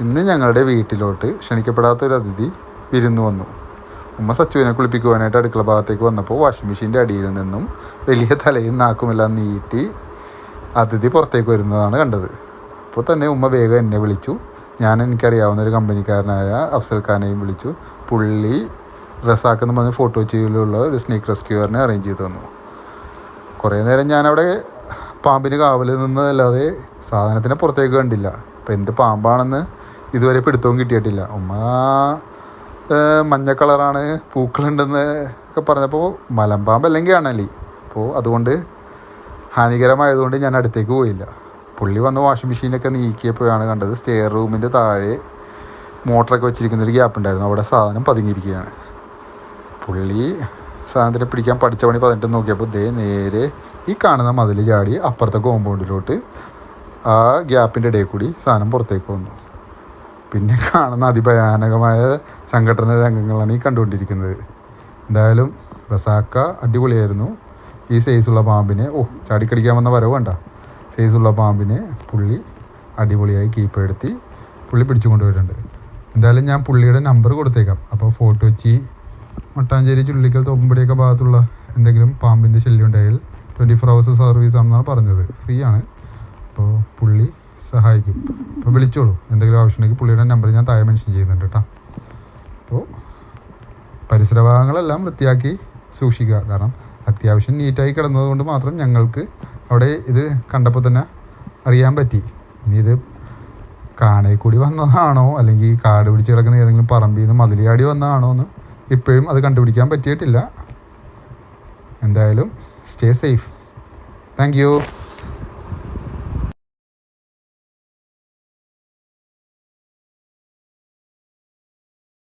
ഇന്ന് ഞങ്ങളുടെ വീട്ടിലോട്ട് ക്ഷണിക്കപ്പെടാത്തൊരു അതിഥി വിരുന്ന് വന്നു. ഉമ്മ സച്ചുവിനെ കുളിപ്പിക്കുവാനായിട്ട് അടുക്കള ഭാഗത്തേക്ക് വന്നപ്പോൾ വാഷിംഗ് മെഷീൻ്റെ അടിയിൽ നിന്നും വലിയ തലയും നാക്കുമെല്ലാം നീട്ടി അതിഥി പുറത്തേക്ക് വരുന്നതാണ് കണ്ടത്. അപ്പോൾ തന്നെ ഉമ്മ വേഗം എന്നെ വിളിച്ചു. എനിക്കറിയാവുന്ന ഒരു കമ്പനിക്കാരനായ അഫ്സൽ ഖാനെയും വിളിച്ചു. പുള്ളി റസാക്കെന്ന് പറഞ്ഞ ഫോട്ടോ ചെയ്യലുള്ള ഒരു സ്നേക്ക് റെസ്ക്യൂവറിനെ അറേഞ്ച് ചെയ്ത് തന്നു. കുറേ നേരം ഞാനവിടെ പാമ്പിന് കാവൽ നിന്നതല്ലാതെ സാധനത്തിനെ പുറത്തേക്ക് കണ്ടില്ല. അപ്പോൾ എന്ത് പാമ്പാണെന്ന് ഇതുവരെ പിടുത്തവും കിട്ടിയിട്ടില്ല. ഉമ്മ മഞ്ഞ കളറാണ്, പൂക്കളുണ്ടെന്ന് ഒക്കെ പറഞ്ഞപ്പോൾ മലമ്പാമ്പ് അല്ലെങ്കിൽ ആണല്ലേ. അപ്പോൾ അതുകൊണ്ട് ഹാനികരമായതുകൊണ്ട് ഞാൻ അടുത്തേക്ക് പോയില്ല. പുള്ളി വന്ന് വാഷിംഗ് മെഷീനൊക്കെ നീക്കിയപ്പോഴാണ് കണ്ടത് സ്റ്റെയർ റൂമിൻ്റെ താഴെ മോട്ടറൊക്കെ വെച്ചിരിക്കുന്നൊരു ഗ്യാപ്പ് ഉണ്ടായിരുന്നു. അവിടെ സാധനം പതുങ്ങിയിരിക്കുകയാണ്. പുള്ളി സാധനത്തിനെ പിടിക്കാൻ പഠിച്ച പണി 18 നോക്കിയപ്പോൾ നേരെ ഈ കാണുന്ന മതിൽ ചാടി അപ്പുറത്തെ കോമ്പൗണ്ടിലോട്ട് ആ ഗ്യാപ്പിൻ്റെ ഇടയിൽ കൂടി സാധനം പുറത്തേക്ക് വന്നു. പിന്നെ കാണുന്ന അതിഭയാനകമായ സംഘടന രംഗങ്ങളാണ് ഈ കണ്ടുകൊണ്ടിരിക്കുന്നത്. എന്തായാലും റസാക്ക അടിപൊളിയായിരുന്നു. ഈ സൈസുള്ള പാമ്പിനെ ചാടിക്കടിക്കാൻ വന്ന വരവ് വേണ്ട, സൈസുള്ള പാമ്പിനെ പുള്ളി അടിപൊളിയായി കീപ്പെടുത്തി പുള്ളി പിടിച്ചു കൊണ്ടുപോയിട്ടുണ്ട്. എന്തായാലും ഞാൻ പുള്ളിയുടെ നമ്പർ കൊടുത്തേക്കാം. അപ്പോൾ ഫോർട്ട് കൊച്ചി, മട്ടാഞ്ചേരി, ചുള്ളിക്കൽ, തോപ്പുംപടിയൊക്കെ ഭാഗത്തുള്ള എന്തെങ്കിലും പാമ്പിൻ്റെ ശല്യം ഉണ്ടായാൽ 24 hours സർവീസ് ആണെന്നാണ് പറഞ്ഞത്. ഫ്രീ ആണ്. അപ്പോൾ പുള്ളി സഹായിക്കും. അപ്പോൾ വിളിച്ചോളൂ. എന്തെങ്കിലും ആവശ്യമുണ്ടെങ്കിൽ പുള്ളിയുടെ നമ്പർ ഞാൻ താഴെ മെൻഷൻ ചെയ്യുന്നുണ്ട് കേട്ടോ. അപ്പോൾ പരിസര ഭാഗങ്ങളെല്ലാം വൃത്തിയാക്കി സൂക്ഷിക്കുക. കാരണം അത്യാവശ്യം നീറ്റായി കിടന്നതുകൊണ്ട് മാത്രം ഞങ്ങൾക്ക് അവിടെ ഇത് കണ്ടപ്പോൾ തന്നെ അറിയാൻ പറ്റി. ഇനി ഇത് കാണയിൽ കൂടി വന്നതാണോ അല്ലെങ്കിൽ കാട് പിടിച്ച് കിടക്കുന്ന ഏതെങ്കിലും പറമ്പിൽ നിന്ന് മതിലിയാടി വന്നതാണോ എന്ന് ഇപ്പോഴും അത് കണ്ടുപിടിക്കാൻ പറ്റിയിട്ടില്ല. എന്തായാലും സ്റ്റേ സേഫ്. Thank you.